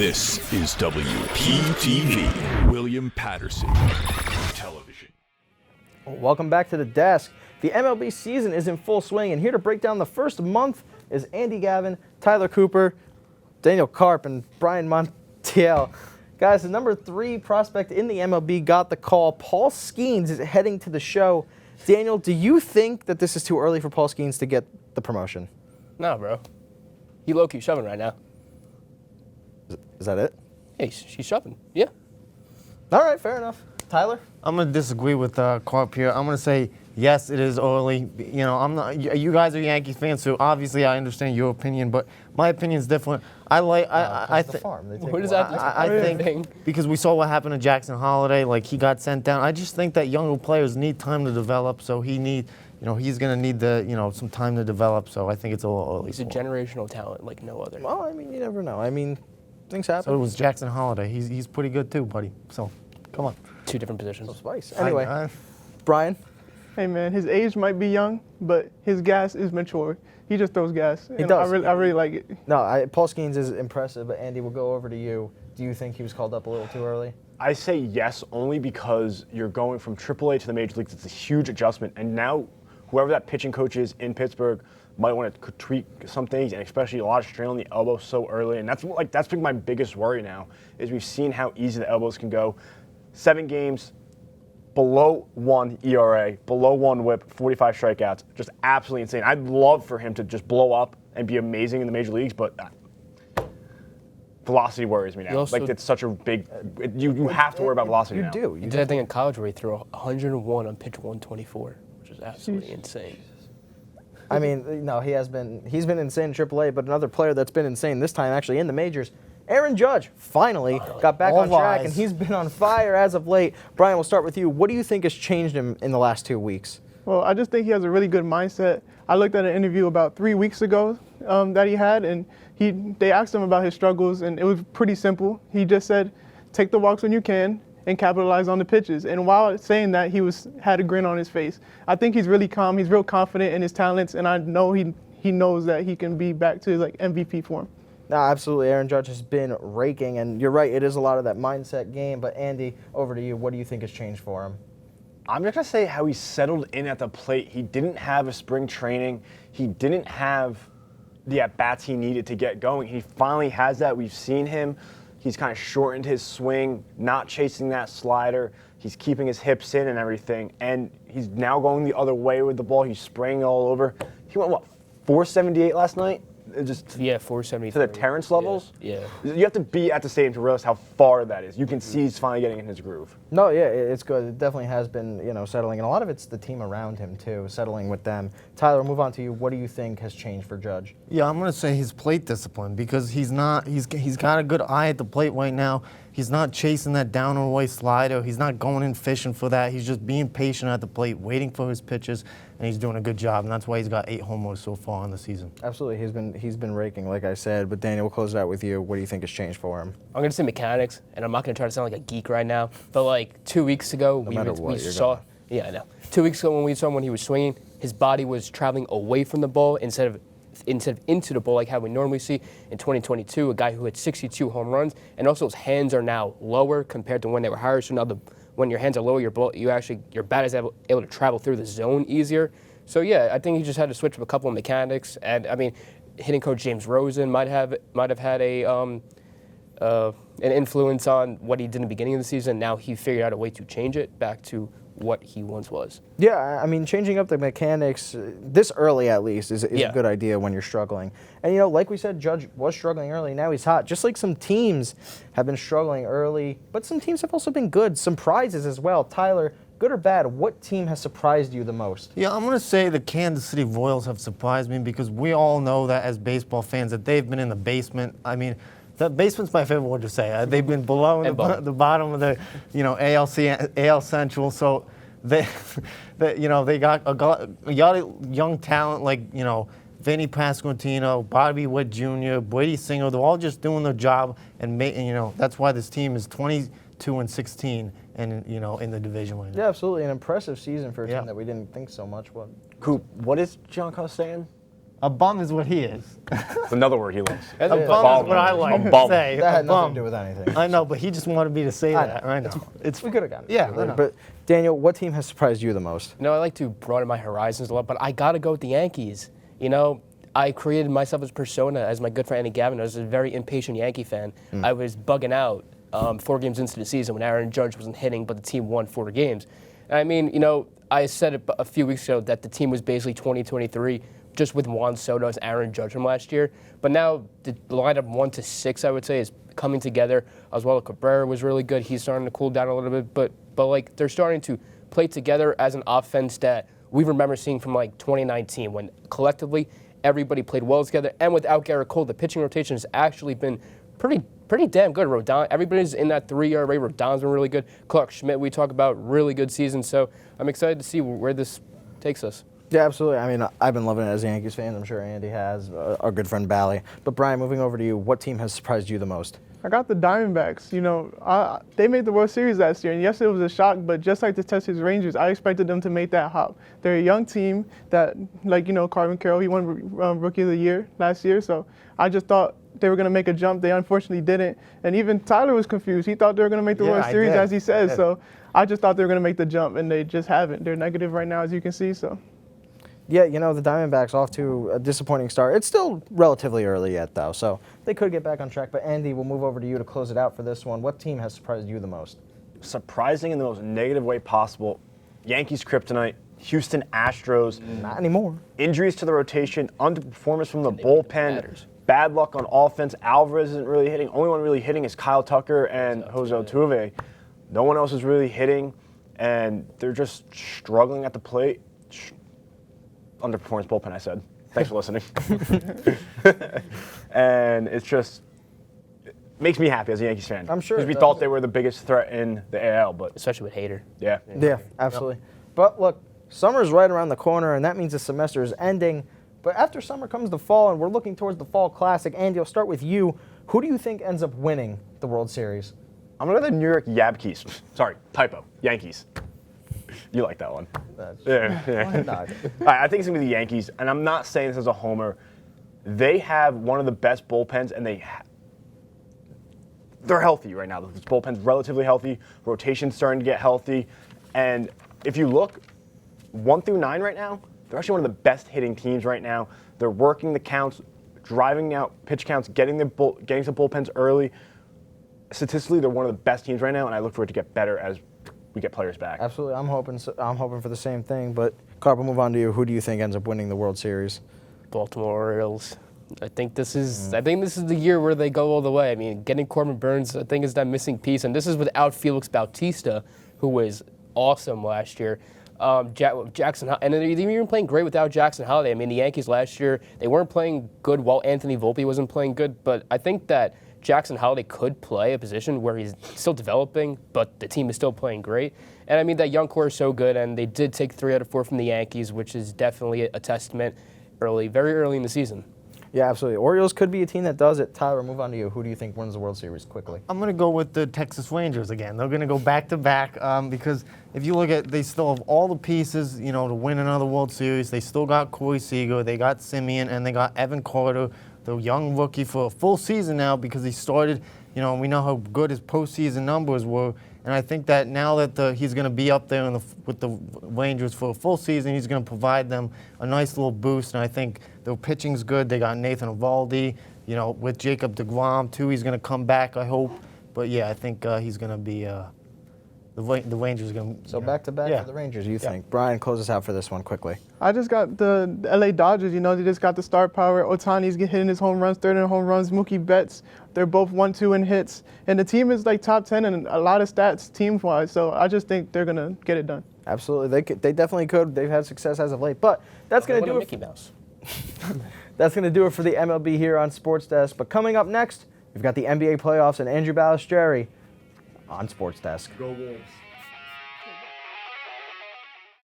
This is WPTV, William Patterson Television. Welcome back to the desk. The MLB season is in full swing, and here to break down the first month is Andy Gavin, Tyler Cooper, Daniel Karp, and Brian Montiel. Guys, the number 3 prospect in the MLB got the call. Paul Skeens is heading to the show. Daniel, do you think that this is too early for Paul Skeens to get the promotion? No, bro. He low-key shoving right now. Is that it? Yeah, he's shoving. Yeah. All right, fair enough. Tyler? I'm going to disagree with Carp here. I'm going to say, yes, it is early. You know, I'm not. You guys are Yankee fans, so obviously I understand your opinion, but my opinion is different. I think because we saw what happened to Jackson Holiday, like he got sent down. I just think that younger players need time to develop, so he's going to need some time to develop. So I think it's a little early. He's a generational talent like no other. Well, I mean, you never know. I mean, things happen. So it was Jackson Holiday. He's pretty good too, buddy. So come on. 2 different positions. Spice. Anyway, Brian? Hey man, his age might be young, but his gas is mature. He just throws gas. He does. I really like it. No, Paul Skeens is impressive, but Andy, we'll go over to you. Do you think he was called up a little too early? I say yes, only because you're going from AAA to the major leagues. It's a huge adjustment, and now whoever that pitching coach is in Pittsburgh might want to tweak some things, and especially a lot of strain on the elbow so early. And that's been my biggest worry now, is we've seen how easy the elbows can go. 7 games, below 1 ERA, below 1 WHIP, 45 strikeouts, just absolutely insane. I'd love for him to just blow up and be amazing in the major leagues, but velocity worries me now. Like, it's such a big. You have to worry about velocity now. You did that thing in college where he threw 101 on pitch 124, which is absolutely insane. I mean, no, he's been insane in AAA, but another player that's been insane this time actually in the majors, Aaron Judge, finally got back on track, and he's been on fire as of late. Brian, we'll start with you. What do you think has changed him in the last 2 weeks? Well, I just think he has a really good mindset. I looked at an interview about 3 weeks ago that he had, and they asked him about his struggles, and it was pretty simple. He just said, take the walks when you can and capitalize on the pitches. And while saying that, he had a grin on his face. I think he's really calm. He's real confident in his talents, and I know he knows that he can be back to his MVP form. No, absolutely. Aaron Judge has been raking, and you're right, it is a lot of that mindset game. But Andy, over to you. What do you think has changed for him? I'm just going to say how he settled in at the plate. He didn't have a spring training. He didn't have the at-bats he needed to get going. He finally has that. We've seen him. He's kind of shortened his swing, not chasing that slider. He's keeping his hips in and everything. And he's now going the other way with the ball. He's spraying it all over. He went, 478 last night? 473. To the Terrence levels? Yeah. You have to be at the stadium to realize how far that is. You can see he's finally getting in his groove. No, yeah, it's good. It definitely has been, settling. And a lot of it's the team around him, too, settling with them. Tyler, move on to you. What do you think has changed for Judge? Yeah, I'm going to say his plate discipline, because he's got a good eye at the plate right now. He's not chasing that down and away slider. He's not going in fishing for that. He's just being patient at the plate, waiting for his pitches, and he's doing a good job. And that's why he's got 8 homers so far in the season. Absolutely. He's been raking, like I said. But Daniel, we'll close it out with you. What do you think has changed for him? I'm going to say mechanics, and I'm not going to try to sound like a geek right now, but like 2 weeks ago, we saw. Yeah, I know. 2 weeks ago when we saw him when he was swinging, his body was traveling away from the ball instead of into the ball like how we normally see in 2022, a guy who had 62 home runs, and also his hands are now lower compared to when they were higher. So now when your hands are lower, your bat is able to travel through the zone easier. So yeah, I think he just had to switch up a couple of mechanics, and I mean, hitting coach James Rosen might have had an influence on what he did in the beginning of the season. Now he figured out a way to change it back to what he once was. Yeah, I mean, changing up the mechanics this early at least is a good idea when you're struggling. And, like we said, Judge was struggling early. Now he's hot. Just like some teams have been struggling early, but some teams have also been good. Some prizes as well. Tyler, good or bad, what team has surprised you the most? Yeah, I'm going to say the Kansas City Royals have surprised me, because we all know that as baseball fans that they've been in the basement. I mean, the basement's my favorite word to say. They've been below the bottom of the, AL Central. So they got a young talent like, Vinny Pasquantino, Bobby Witt Jr., Brady Singer. They're all just doing their job, and that's why this team is 22-16 and in the division right now. Yeah, absolutely, an impressive season for a team that we didn't think so much. Coop, what is John Costa saying? A bum is what he is. It's another word he likes. A bum is what I like to say. That had A nothing bum. to do with anything. I know, but he just wanted me to say I that. know. I know. We could have gotten it. Yeah, later, I know. but Daniel, what team has surprised you the most? You know, I like to broaden my horizons a lot, but I got to go with the Yankees. You know, I created myself as persona as my good friend Andy Gavin. I was a very impatient Yankee fan. I was bugging out 4 games into the season when Aaron Judge wasn't hitting, but the team won 4 games. And I mean, you know, I said it a few weeks ago that the team was basically 2023 just with Juan Soto as Aaron Judge from last year. But now the lineup 1 to 6, I would say, is coming together. Oswaldo Cabrera was really good. He's starting to cool down a little bit, but like they're starting to play together as an offense that we remember seeing from like 2019 when collectively everybody played well together. And without Garrett Cole, the pitching rotation has actually been pretty damn good. Rodon, everybody's in that 3 ERA. Rodon's been really good. Clarke Schmidt, we talk about, really good season. So I'm excited to see where this takes us. Yeah, absolutely. I mean, I've been loving it as a Yankees fan. I'm sure Andy has, our good friend Baylee. But Brian, moving over to you, what team has surprised you the most? I got the Diamondbacks. You know, they made the World Series last year, and yes, it was a shock, but just like the Texas Rangers, I expected them to make that hop. They're a young team that, like, you know, Corbin Carroll, he won Rookie of the Year last year, so I just thought they were going to make a jump. They unfortunately didn't, and even Tyler was confused. He thought they were going to make the World Series, as he says, so I just thought they were going to make the jump, and they just haven't. They're negative right now, as you can see, so. Yeah, you know, the Diamondbacks off to a disappointing start. It's still relatively early yet, though, so they could get back on track. But Andy, we'll move over to you to close it out for this one. What team has surprised you the most? Surprising in the most negative way possible. Yankees kryptonite, Houston Astros. Not anymore. Injuries to the rotation, underperformance from the bullpen, bad luck on offense. Alvarez isn't really hitting. Only one really hitting is Kyle Tucker and Jose Altuve. No one else is really hitting, and they're just struggling at the plate. Underperformance bullpen, I said. Thanks for listening. And it's just makes me happy as a Yankees fan. I'm sure because we it thought does. they were the biggest threat in the AL, but Especially with Hader. yeah. Yeah, absolutely. But look, summer's right around the corner, and that means the semester is ending. But after summer comes the fall, and we're looking towards the Fall Classic. Andy, I'll start with you. Who do you think ends up winning the World Series? I'm going to go the New York Yankees. Sorry, typo. Yankees. You like that one. Yeah. Why not? All right, I think it's going to be the Yankees, and I'm not saying this as a homer. They have one of the best bullpens, and they're healthy right now. This bullpen's relatively healthy. Rotation's starting to get healthy. And if you look, 1 through 9 right now, they're actually one of the best hitting teams right now. They're working the counts, driving out pitch counts, getting some bullpens early. Statistically, they're one of the best teams right now, and I look for it to get better as we get players back. Absolutely. I'm hoping for the same thing. But, Karp, we'll move on to you. Who do you think ends up winning the World Series? Baltimore Orioles. I think this is the year where they go all the way. I mean, getting Corbin Burns, I think, is that missing piece, and this is without Felix Bautista, who was awesome last year. Jackson, and they're even playing great without Jackson Holiday. I mean, the Yankees last year, they weren't playing good while Anthony Volpe wasn't playing good, but I think that Jackson Holiday could play a position where he's still developing, but the team is still playing great. And I mean, that young core is so good, and they did take 3 out of 4 from the Yankees, which is definitely a testament very early in the season. Yeah, absolutely. Orioles could be a team that does it. Tyler, move on to you. Who do you think wins the World Series quickly? I'm going to go with the Texas Rangers again. They're going to go back-to-back because if you look at, they still have all the pieces, you know, to win another World Series. They still got Corey Seager, they got Simeon, and they got Evan Carter, the young rookie, for a full season now because he started, you know, we know how good his postseason numbers were. And I think that now that he's going to be up there with the Rangers for a full season, he's going to provide them a nice little boost. And I think their pitching's good. They got Nathan Eovaldi, you know, with Jacob deGrom too. He's going to come back, I hope. But yeah, I think he's going to be the Rangers are going to. So back-to-back for the Rangers, you think. Brian, close us out for this one quickly. I just got the LA Dodgers, you know, they just got the star power. Otani's hitting his home runs, 30 home runs. Mookie Betts, they're both 1-2 in hits. And the team is like top 10 in a lot of stats team-wise. So I just think they're going to get it done. Absolutely. They definitely could. They've had success as of late. But that's going to do it. Mickey Mouse. That's going to do it for the MLB here on Sports Desk. But coming up next, we've got the NBA playoffs and Andrew Balistrieri on Sports Desk. Go Wolves.